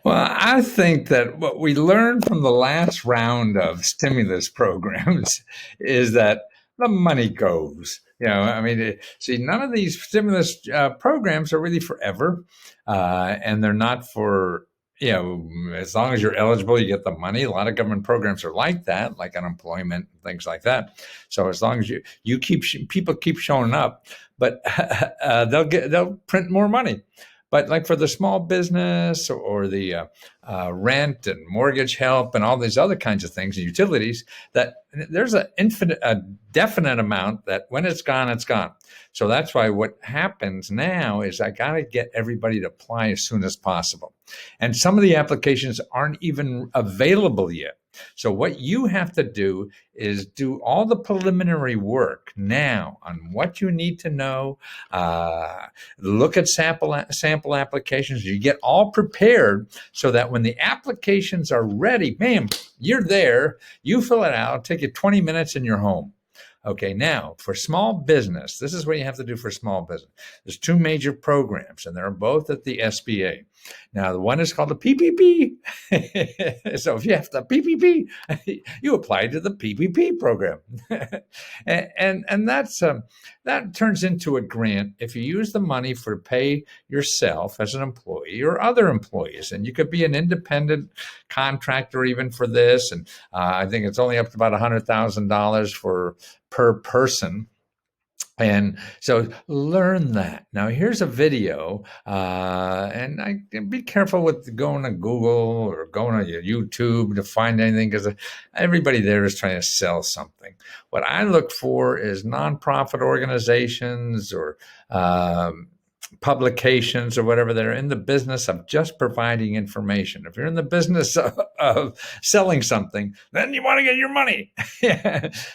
Well, I think that what we learned from the last round of stimulus programs is that the money goes. I mean, see, none of these stimulus programs are really forever, and they're not for as long as you're eligible, you get the money. A lot of government programs are like that, like unemployment, things like that. So as long as you keep people keep showing up, but they'll print more money. But like for the small business or the rent and mortgage help and all these other kinds of things, utilities, that there's a definite amount that when it's gone, it's gone. So that's why what happens now is I got to get everybody to apply as soon as possible. And some of the applications aren't even available yet. So what you have to do is do all the preliminary work now on what you need to know. Look at sample applications. You get all prepared so that when the applications are ready, bam, you're there. You fill it out. It'll take you 20 minutes in your home. Okay, now for small business, this is what you have to do for small business. There's two major programs, and they're both at the SBA. Now, the one is called the PPP. So if you have the PPP, you apply to the PPP program, and that turns into a grant if you use the money for pay yourself as an employee or other employees, and you could be an independent contractor even for this. And I think it's only up to about $100,000 for per person. And so learn that. Now, here's a video, and be careful with going to Google or going to YouTube to find anything because everybody there is trying to sell something. What I look for is nonprofit organizations or publications or whatever that are in the business of just providing information. If you're in the business of selling something, then you want to get your money.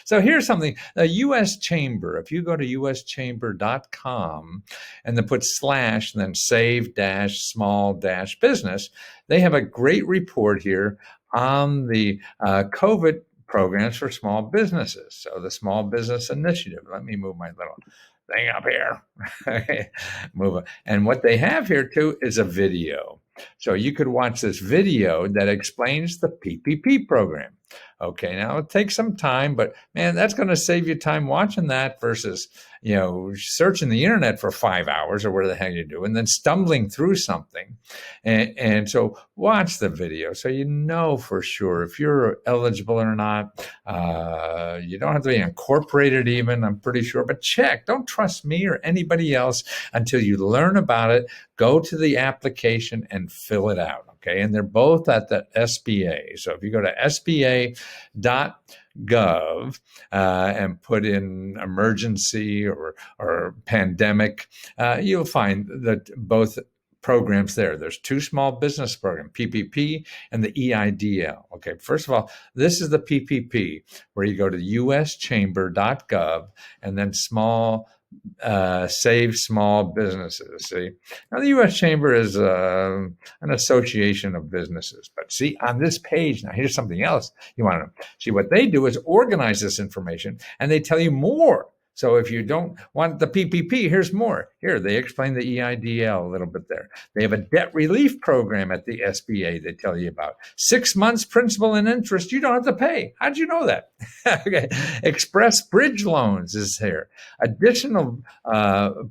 So here's something, the U.S. Chamber, if you go to uschamber.com and then put / and then save-small-business, they have a great report here on the COVID programs for small businesses. So the Small Business Initiative. Let me move my little thing up here. Move it. And what they have here too is a video. So you could watch this video that explains the PPP program. Okay, now it takes some time, but man, that's going to save you time watching that versus, searching the internet for 5 hours or whatever the hell you do, and then stumbling through something. And so watch the video so you know for sure if you're eligible or not. You don't have to be incorporated even, I'm pretty sure, but check. Don't trust me or anybody else until you learn about it. Go to the application and fill it out. Okay, and they're both at the SBA. So if you go to SBA.gov and put in emergency or pandemic, you'll find that both programs there. There's two small business programs, PPP and the EIDL. Okay, first of all, this is the PPP where you go to uschamber.gov and then save small businesses. See, now the U.S. Chamber is an association of businesses. But see, on this page, now here's something else you want to see. What they do is organize this information, and they tell you more. So if you don't want the PPP, here's more. Here, they explain the EIDL a little bit there. They have a debt relief program at the SBA they tell you about. 6 months principal and interest you don't have to pay. How'd you know that? Okay. Express bridge loans is here. Additional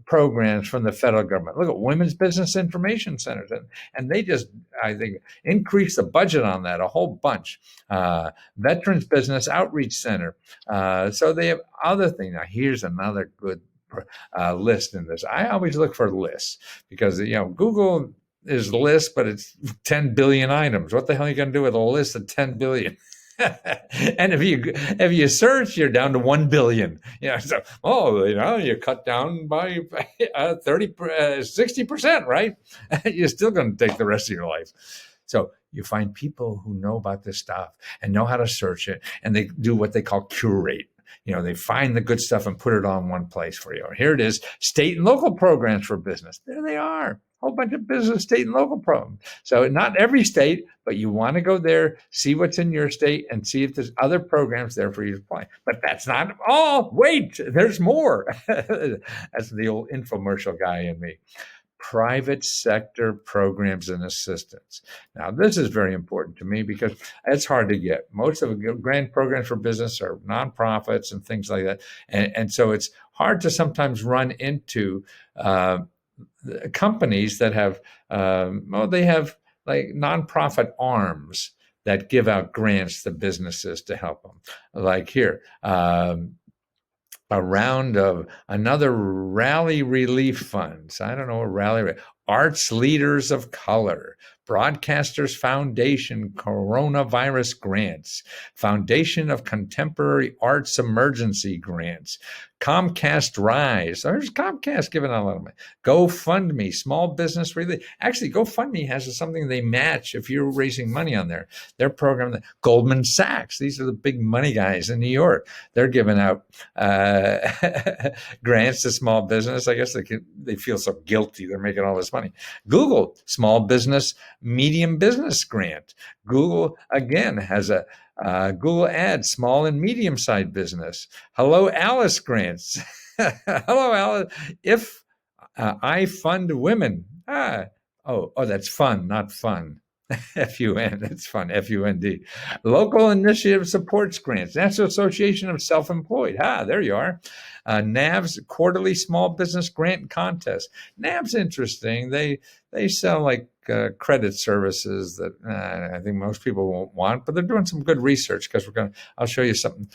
programs from the federal government. Look at Women's Business Information Centers. And they just, I think, increase the budget on that a whole bunch. Veterans Business Outreach Center. So they have other things. Now, here's another good list in this. I always look for lists because, Google is lists, but it's 10 billion items. What the hell are you going to do with a list of 10 billion? And if you search, you're down to 1 billion. So you cut down by 60%, right? You're still going to take the rest of your life. So you find people who know about this stuff and know how to search it, and they do what they call curate. They find the good stuff and put it on one place for you. Here it is, state and local programs for business. There they are, a whole bunch of business, state and local programs. So not every state, but you want to go there, see what's in your state, and see if there's other programs there for you to apply. But that's not all. Wait, there's more. That's the old infomercial guy in me. private sector programs and assistance. Now, this is very important to me because it's hard to get. Most of the grant programs for business are nonprofits and things like that. And so it's hard to sometimes run into companies that have, they have like nonprofit arms that give out grants to businesses to help them. Like here, a round of another rally relief funds. I don't know, arts leaders of color, Broadcasters Foundation coronavirus grants, Foundation of Contemporary Arts emergency grants, Comcast Rise. There's Comcast giving out a lot of money. GoFundMe, small business relief. Actually, GoFundMe has something they match if you're raising money on their program. Goldman Sachs, these are the big money guys in New York. They're giving out grants to small business. I guess they feel so guilty. They're making all this money. Google, small business, medium business grant. Google, again, has a Google Ads, small and medium-sized business. Hello, Alice grants. Hello, Alice. If I fund women. That's fun, not fun. F-U-N, it's fun, F-U-N-D. Local Initiative Supports Grants, National Association of Self-Employed. There you are. NAV's Quarterly Small Business Grant Contest. NAV's interesting. They sell like credit services that I think most people won't want, but they're doing some good research because I'll show you something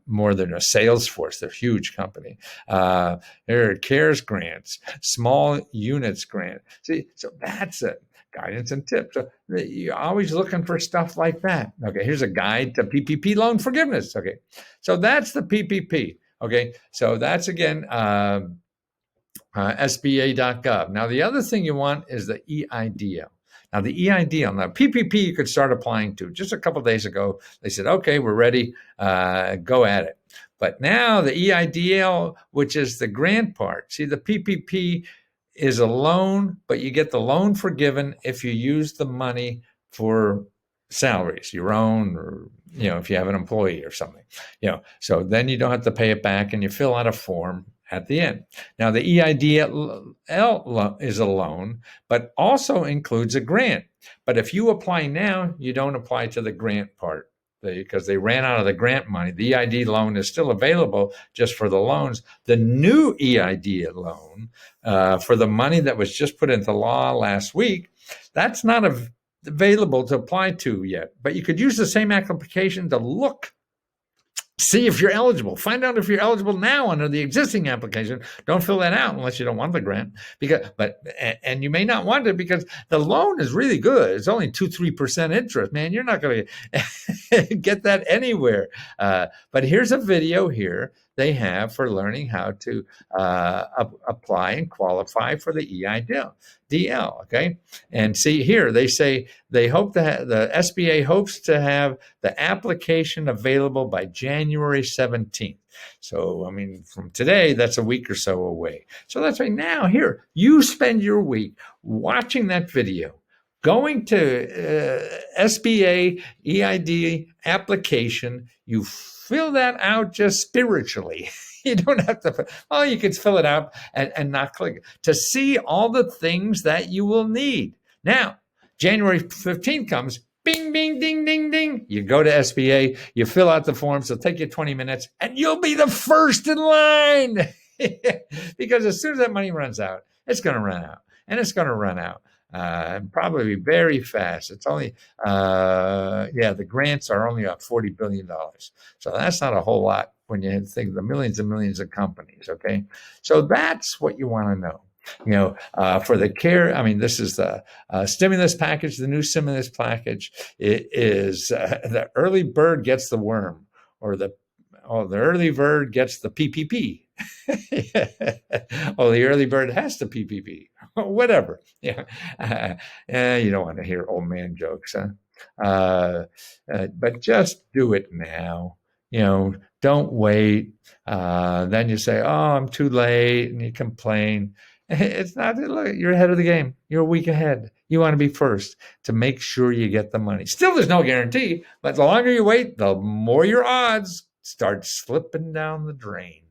more than a Salesforce. They're a huge company. There are CARES grants, small units grant. See, so that's it. Guidance and tips. So you're always looking for stuff like that. Okay, here's a guide to PPP loan forgiveness. Okay, so that's the PPP. Okay, so that's again SBA.gov. Now the other thing you want is the EIDL. Now the EIDL, now PPP you could start applying to. Just a couple of days ago, they said, okay, we're ready, go at it. But now the EIDL, which is the grant part. See, the PPP is a loan, but you get the loan forgiven if you use the money for salaries, your own, or if you have an employee or something. So then you don't have to pay it back, and you fill out a form at the end. Now the EIDL is a loan, but also includes a grant. But if you apply now, you don't apply to the grant part because they ran out of the grant money. The EID loan is still available just for the loans. The new EID loan for the money that was just put into law last week, that's not available to apply to yet. But you could use the same application to see if you're eligible. Find out if you're eligible now under the existing application. Don't fill that out unless you don't want the grant. And you may not want it because the loan is really good. It's only 2-3% interest. Man, you're not going to get that anywhere. But here's a video here they have for learning how to apply and qualify for the EIDL. Okay, and see here they say they hope to have, the SBA hopes to have the application available by January 17th. So I mean, from today, that's a week or so away. So that's right now. Here, you spend your week watching that video, going to SBA EID application. You fill that out just spiritually. You don't have to, you can fill it out and not click it to see all the things that you will need. Now, January 15th comes, bing, bing, ding, ding, ding. You go to SBA, you fill out the forms, it'll take you 20 minutes, and you'll be the first in line. Because as soon as that money runs out, it's going to run out. And it's going to run out. Probably very fast. It's only, the grants are only about $40 billion. So that's not a whole lot when you think of the millions and millions of companies, okay? So that's what you want to know. For the care, I mean, this is the stimulus package, the new stimulus package. It is the early bird gets the worm, or the early bird gets the PPP. The early bird has the PPP. Whatever. You don't want to hear old man jokes, huh? But just do it now. Don't wait. Then you say, I'm too late, and you complain. It's not, look, you're ahead of the game. You're a week ahead. You want to be first to make sure you get the money. Still, there's no guarantee, but the longer you wait, the more your odds start slipping down the drain.